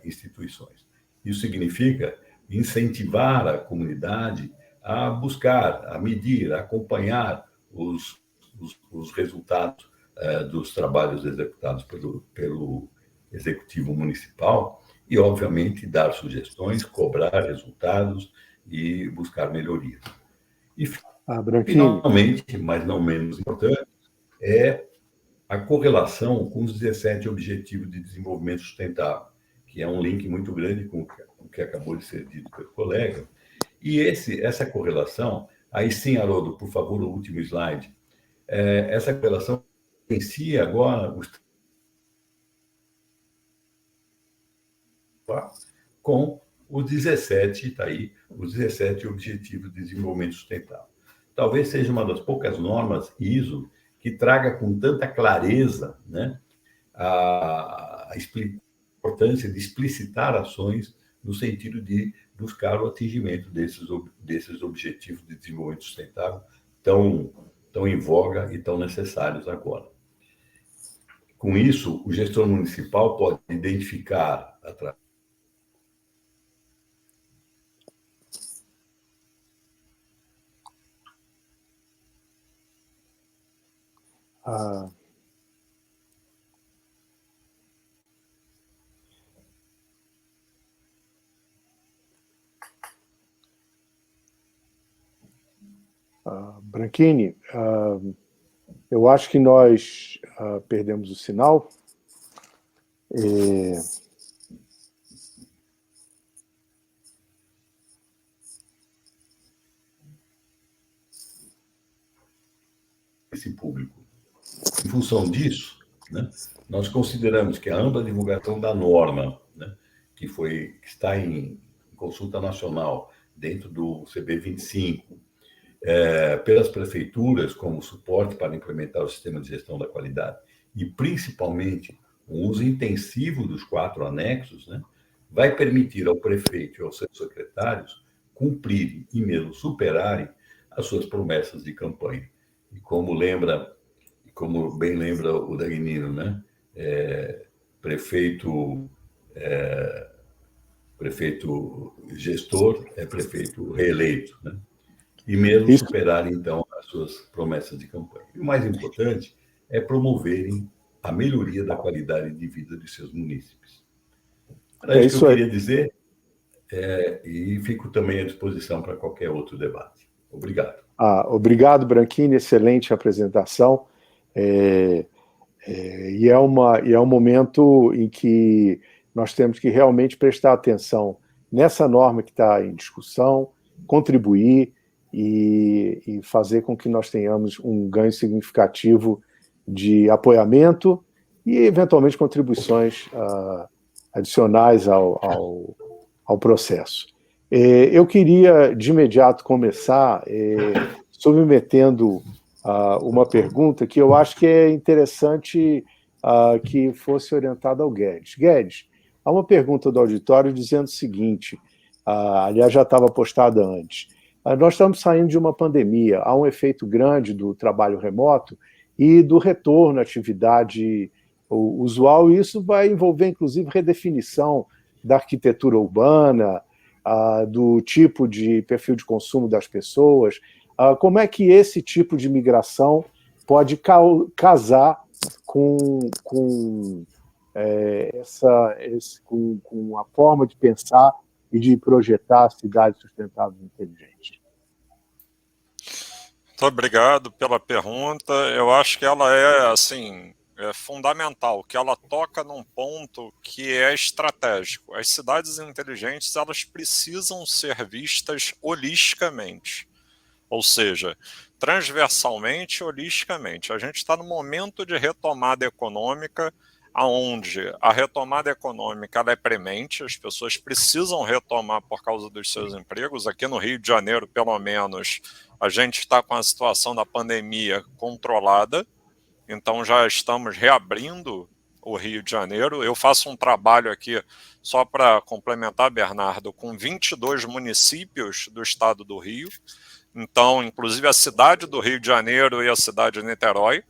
instituições. Isso significa incentivar a comunidade a buscar, a medir, a acompanhar os resultados dos trabalhos executados pelo Executivo Municipal e, obviamente, dar sugestões, cobrar resultados e buscar melhorias. E, finalmente, mas não menos importante, é a correlação com os 17 Objetivos de Desenvolvimento Sustentável, que é um link muito grande com o que acabou de ser dito pelo colega. E essa correlação, aí sim, Haroldo, por favor, o último slide, essa correlação em si agora com os 17, está aí, os 17 Objetivos de Desenvolvimento Sustentável. Talvez seja uma das poucas normas ISO que traga com tanta clareza, né, a importância de explicitar ações no sentido de buscar o atingimento desses objetivos de desenvolvimento sustentável tão em voga e tão necessários agora. Com isso, o gestor municipal pode identificar através Branchini, eu acho que nós perdemos o sinal. Esse público. Em função disso, né, nós consideramos que a ampla divulgação da norma, né, que está em consulta nacional dentro do CB25, pelas prefeituras como suporte para implementar o sistema de gestão da qualidade e, principalmente, o uso intensivo dos 4 anexos, né, vai permitir ao prefeito e aos seus secretários cumprirem e mesmo superarem as suas promessas de campanha. E como bem lembra o Dagnino, né, prefeito gestor é prefeito reeleito, né? E mesmo superarem, então, as suas promessas de campanha. E o mais importante é promoverem a melhoria da qualidade de vida de seus munícipes. Era isso que eu queria dizer, e fico também à disposição para qualquer outro debate. Obrigado. Obrigado, Branchini, excelente apresentação. E é um momento em que nós temos que realmente prestar atenção nessa norma que está em discussão, contribuir e fazer com que nós tenhamos um ganho significativo de apoiamento e, eventualmente, contribuições adicionais ao processo. Eu queria, de imediato, começar submetendo uma pergunta que eu acho que é interessante que fosse orientada ao Guedes. Guedes, há uma pergunta do auditório dizendo o seguinte, aliás, já estava postada antes. Nós estamos saindo de uma pandemia, há um efeito grande do trabalho remoto e do retorno à atividade usual, e isso vai envolver, inclusive, redefinição da arquitetura urbana, do tipo de perfil de consumo das pessoas. Como é que esse tipo de migração pode casar com a forma de pensar e de projetar cidades sustentáveis e inteligentes? Muito obrigado pela pergunta. Eu acho que ela é, assim, fundamental, que ela toca num ponto que é estratégico. As cidades inteligentes, elas precisam ser vistas holisticamente, ou seja, transversalmente e holisticamente. A gente está no momento de retomada econômica, onde a retomada econômica ela é premente, as pessoas precisam retomar por causa dos seus empregos. Aqui no Rio de Janeiro, pelo menos, a gente está com a situação da pandemia controlada, então já estamos reabrindo o Rio de Janeiro. Eu faço um trabalho aqui, só para complementar, Bernardo, com 22 municípios do estado do Rio. Então, inclusive a cidade do Rio de Janeiro e a cidade de Niterói.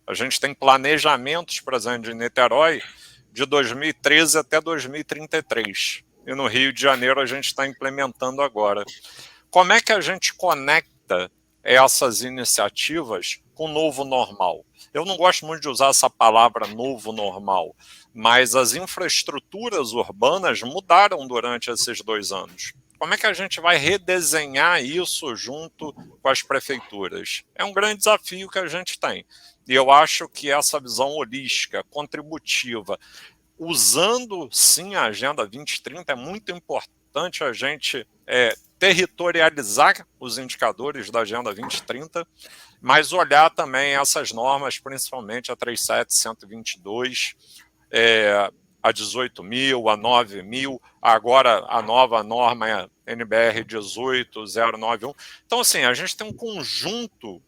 A gente tem planejamentos, por exemplo, de Niterói de 2013 até 2033. E no Rio de Janeiro a gente está implementando agora. Como é que a gente conecta essas iniciativas com o novo normal? Eu não gosto muito de usar essa palavra novo normal, mas as infraestruturas urbanas mudaram durante esses 2 anos. Como é que a gente vai redesenhar isso junto com as prefeituras? É um grande desafio que a gente tem. E eu acho que essa visão holística, contributiva, usando sim a Agenda 2030, é muito importante a gente territorializar os indicadores da Agenda 2030, mas olhar também essas normas, principalmente a 37122, a 18.000, a 9.000, agora a nova norma é NBR 18091. Então, assim, a gente tem um conjunto,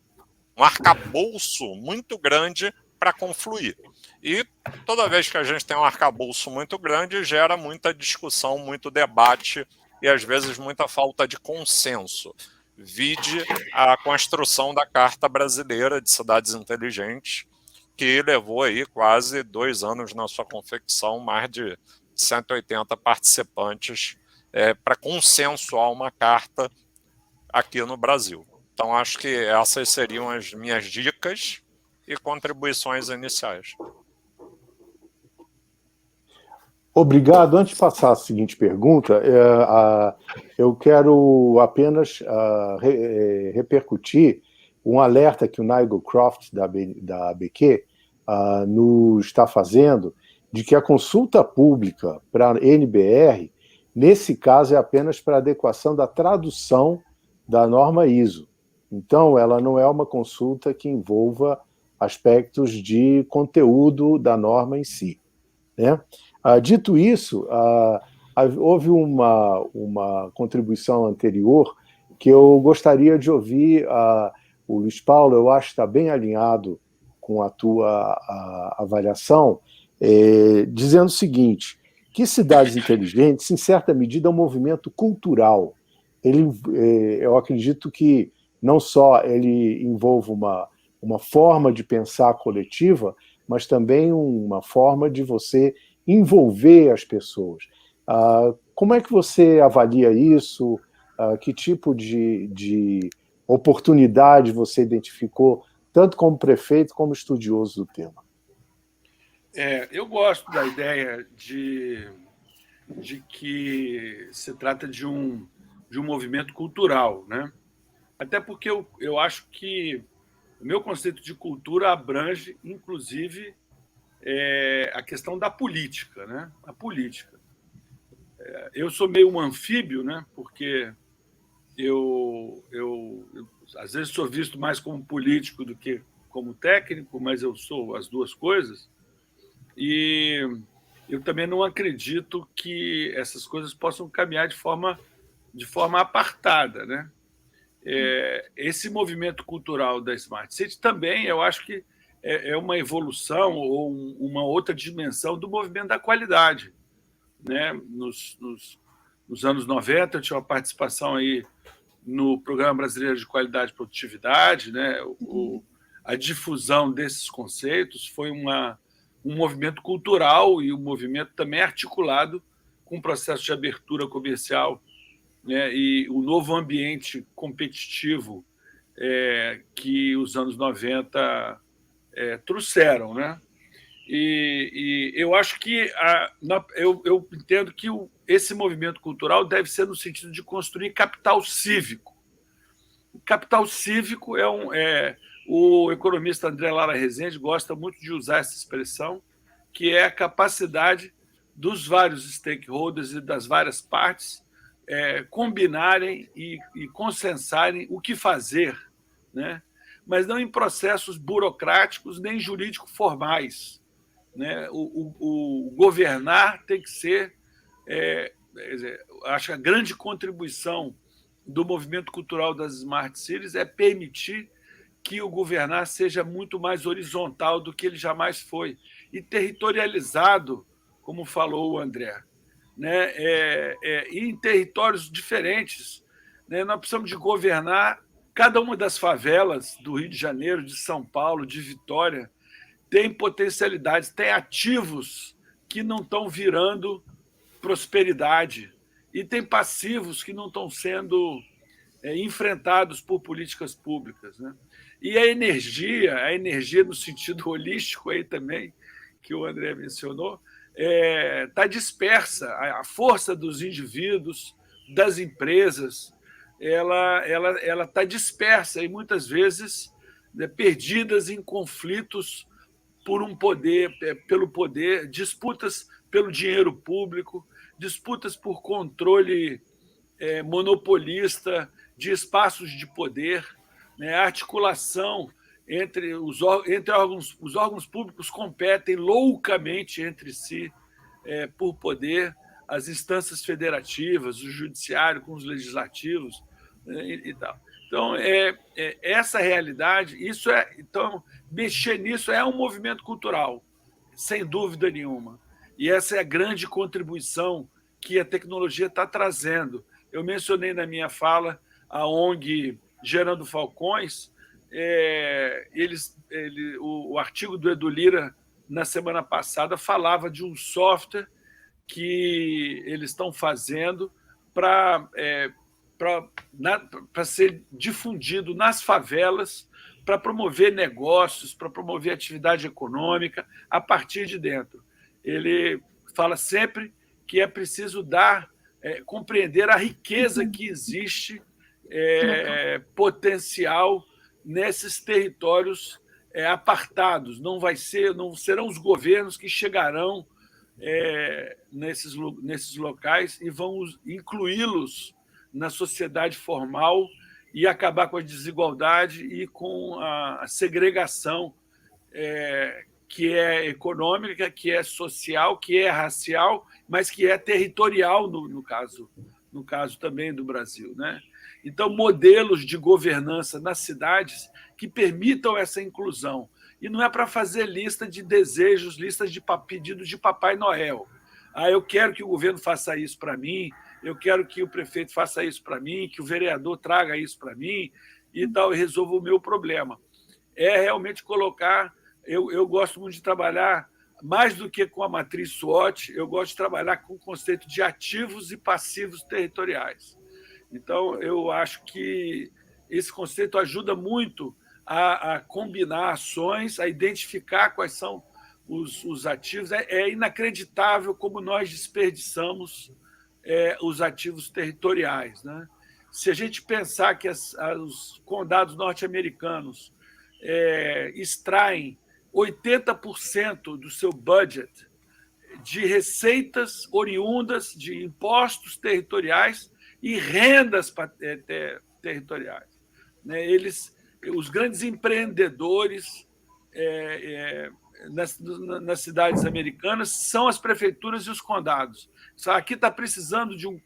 um arcabouço muito grande para confluir. E toda vez que a gente tem um arcabouço muito grande, gera muita discussão, muito debate e, às vezes, muita falta de consenso. Vide a construção da Carta Brasileira de Cidades Inteligentes, que levou aí quase 2 anos na sua confecção, mais de 180 participantes para consensuar uma carta aqui no Brasil. Então, acho que essas seriam as minhas dicas e contribuições iniciais. Obrigado. Antes de passar a seguinte pergunta, eu quero apenas repercutir um alerta que o Nigel Croft, da ABQ, nos está fazendo, de que a consulta pública para a NBR, nesse caso, é apenas para adequação da tradução da norma ISO. Então, ela não é uma consulta que envolva aspectos de conteúdo da norma em si, né? Dito isso, houve uma contribuição anterior que eu gostaria de ouvir. O Luiz Paulo, eu acho que está bem alinhado com a tua avaliação, dizendo o seguinte, que cidades inteligentes, em certa medida, é um movimento cultural. Eu acredito que não só ele envolve uma forma de pensar coletiva, mas também uma forma de você envolver as pessoas. Como é que você avalia isso? Que tipo de oportunidade você identificou, tanto como prefeito como estudioso do tema? Eu gosto da ideia de que se trata de um movimento cultural, né? Até porque eu acho que o meu conceito de cultura abrange, inclusive, a questão da política, né? A política. Eu sou meio um anfíbio, né? Porque eu às vezes sou visto mais como político do que como técnico, mas eu sou as duas coisas. E eu também não acredito que essas coisas possam caminhar de forma apartada, né? Esse movimento cultural da Smart City também, eu acho que é uma evolução ou uma outra dimensão do movimento da qualidade, né? Nos anos 90, eu tinha uma participação aí no Programa Brasileiro de Qualidade e Produtividade, né? A difusão desses conceitos foi um movimento cultural e um movimento também articulado com o processo de abertura comercial, né? E o novo ambiente competitivo que os anos 90 trouxeram, né? E eu acho que eu entendo que esse movimento cultural deve ser no sentido de construir capital cívico, Capital cívico o economista André Lara Rezende gosta muito de usar essa expressão, que é a capacidade dos vários stakeholders e das várias partes combinarem e consensarem o que fazer, né? Mas não em processos burocráticos nem jurídico-formais, né? O governar tem que ser... acho que a grande contribuição do movimento cultural das Smart Cities é permitir que o governar seja muito mais horizontal do que ele jamais foi, e territorializado, como falou o André, né? Em territórios diferentes, né? Nós precisamos de governar. Cada uma das favelas do Rio de Janeiro, de São Paulo, de Vitória, tem potencialidades, tem ativos que não estão virando prosperidade e tem passivos que não estão sendo enfrentados por políticas públicas, né? E a energia no sentido holístico aí também, que o André mencionou, está dispersa. A força dos indivíduos, das empresas, ela está dispersa e muitas vezes, né, perdidas em conflitos pelo poder, disputas pelo dinheiro público, disputas por controle monopolista de espaços de poder, né? A articulação entre os órgãos públicos competem loucamente entre si por poder, as instâncias federativas, o judiciário com os legislativos, e tal. Então, essa realidade, então, mexer nisso é um movimento cultural, sem dúvida nenhuma. E essa é a grande contribuição que a tecnologia está trazendo. Eu mencionei na minha fala a ONG Gerando Falcões. O artigo do Edu Lira, na semana passada, falava de um software que eles estão fazendo para ser difundido nas favelas, para promover negócios, para promover atividade econômica a partir de dentro. Ele fala sempre que é preciso compreender a riqueza que existe potencial nesses territórios apartados. Não serão os governos que chegarão nesses locais e vão incluí-los na sociedade formal e acabar com a desigualdade e com a segregação que é econômica, que é social, que é racial, mas que é territorial no caso também do Brasil, né? Então, modelos de governança nas cidades que permitam essa inclusão. E não é para fazer lista de desejos, listas de pedidos de Papai Noel. Eu quero que o governo faça isso para mim, eu quero que o prefeito faça isso para mim, que o vereador traga isso para mim e tal, e resolva o meu problema. É realmente colocar... Eu gosto muito de trabalhar, mais do que com a matriz SWOT, eu gosto de trabalhar com o conceito de ativos e passivos territoriais. Então, eu acho que esse conceito ajuda muito a combinar ações, a identificar quais são os ativos. É inacreditável como nós desperdiçamos os ativos territoriais, né? Se a gente pensar que os condados norte-americanos extraem 80% do seu budget de receitas oriundas de impostos territoriais e rendas territoriais, né? Os grandes empreendedores nas cidades americanas são as prefeituras e os condados. Aqui está precisando de um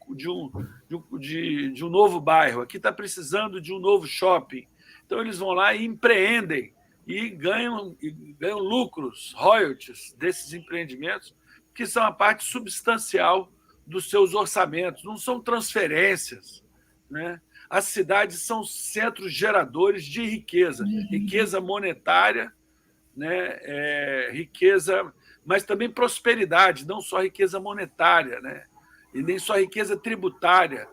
novo bairro, aqui está precisando de um novo shopping. Então, eles vão lá e empreendem e ganham lucros, royalties desses empreendimentos, que são a parte substancial dos seus orçamentos, não são transferências, né? As cidades são centros geradores de riqueza, riqueza monetária, né? Riqueza, mas também prosperidade, não só riqueza monetária, né? E nem só riqueza tributária.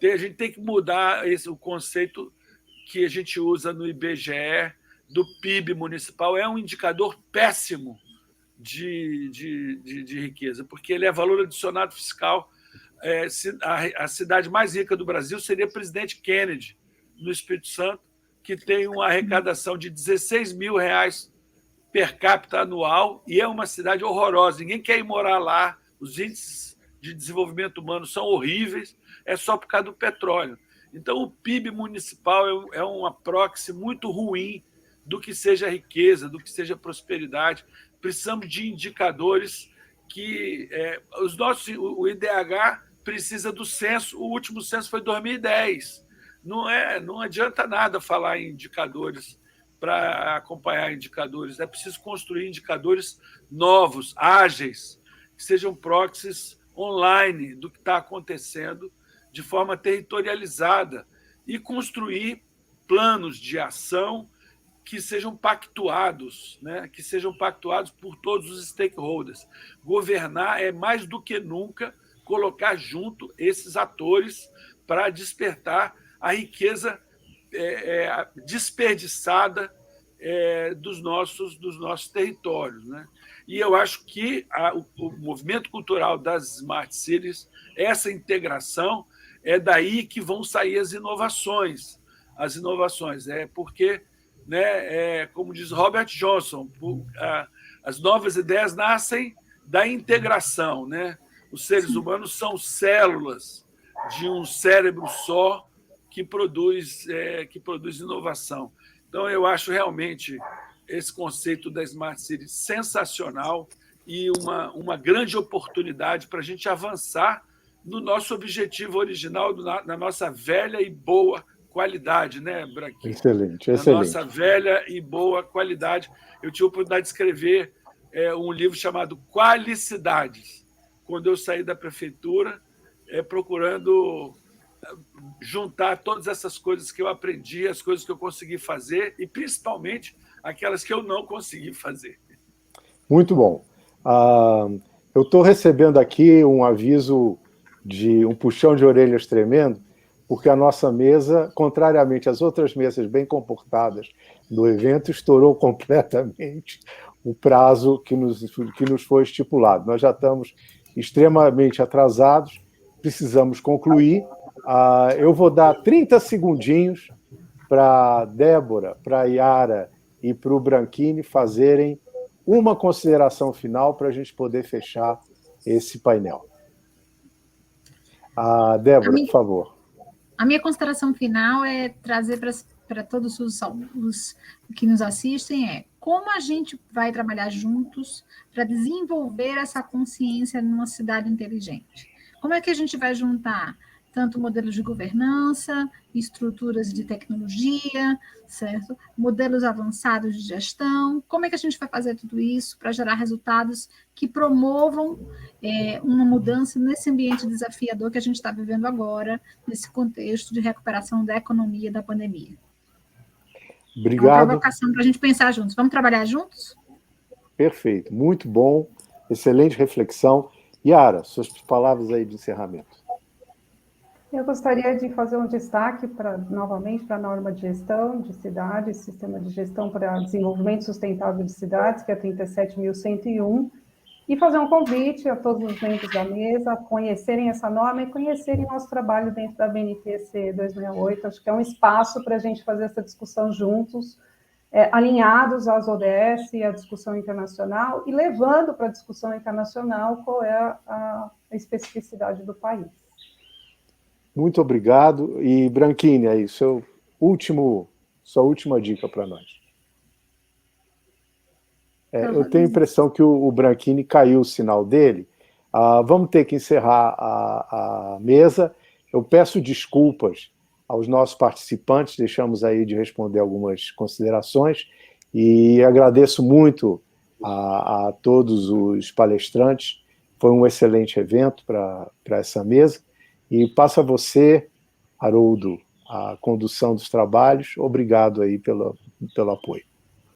A gente tem que mudar o conceito que a gente usa no IBGE do PIB municipal. É um indicador péssimo de riqueza, porque ele é valor adicionado fiscal. A cidade mais rica do Brasil seria Presidente Kennedy, no Espírito Santo, que tem uma arrecadação de R$16 mil per capita anual, e é uma cidade horrorosa. Ninguém quer ir morar lá, os índices de desenvolvimento humano são horríveis, é só por causa do petróleo. Então, o PIB municipal é uma proxy muito ruim do que seja riqueza, do que seja prosperidade. Precisamos de indicadores que... o IDH precisa do censo, o último censo foi em 2010. Não adianta nada falar em indicadores para acompanhar indicadores. É preciso construir indicadores novos, ágeis, que sejam proxies online do que está acontecendo de forma territorializada e construir planos de ação que sejam pactuados, né? Que sejam pactuados por todos os stakeholders. Governar é, mais do que nunca, colocar junto esses atores para despertar a riqueza desperdiçada dos nossos territórios, né? E eu acho que o movimento cultural das Smart Cities, essa integração, é daí que vão sair as inovações. Porque, né, como diz Robert Johnson, as novas ideias nascem da integração, né? Os seres humanos são células de um cérebro só que produz inovação. Então, eu acho realmente esse conceito da Smart City sensacional e uma grande oportunidade para a gente avançar no nosso objetivo original, na nossa velha e boa qualidade, né, Branquinho? Excelente, excelente. Na nossa velha e boa qualidade. Eu tive a oportunidade de escrever um livro chamado Qualicidades, quando eu saí da prefeitura, procurando juntar todas essas coisas que eu aprendi, as coisas que eu consegui fazer e, principalmente, aquelas que eu não consegui fazer. Muito bom. Eu estou recebendo aqui um aviso de um puxão de orelhas tremendo, porque a nossa mesa, contrariamente às outras mesas bem comportadas do evento, estourou completamente o prazo que nos foi estipulado. Nós já estamos extremamente atrasados, precisamos concluir. Eu vou dar 30 segundinhos para a Débora, para a Yara e para o Branchini fazerem uma consideração final para a gente poder fechar esse painel. Débora, por favor. A minha consideração final é trazer para todos os que nos assistem como a gente vai trabalhar juntos para desenvolver essa consciência numa cidade inteligente. Como é que a gente vai juntar tanto modelos de governança, estruturas de tecnologia, certo? Modelos avançados de gestão? Como é que a gente vai fazer tudo isso para gerar resultados que promovam uma mudança nesse ambiente desafiador que a gente está vivendo agora, nesse contexto de recuperação da economia da pandemia? Obrigado. É uma provocação para a gente pensar juntos. Vamos trabalhar juntos? Perfeito, muito bom, excelente reflexão. Yara, suas palavras aí de encerramento. Eu gostaria de fazer um destaque, novamente, para a norma de gestão de cidades, sistema de gestão para desenvolvimento sustentável de cidades, que é 37.101, e fazer um convite a todos os membros da mesa a conhecerem essa norma e conhecerem nosso trabalho dentro da BNPC 268. Acho que é um espaço para a gente fazer essa discussão juntos, alinhados às ODS e à discussão internacional, e levando para a discussão internacional qual é a especificidade do país. Muito obrigado. E, Branchini, aí, sua última dica para nós. Eu tenho a impressão que o Branchini caiu o sinal dele. Vamos ter que encerrar a mesa. Eu peço desculpas aos nossos participantes, deixamos aí de responder algumas considerações, e agradeço muito a todos os palestrantes. Foi um excelente evento para essa mesa. E passo a você, Haroldo, a condução dos trabalhos. Obrigado aí pelo apoio.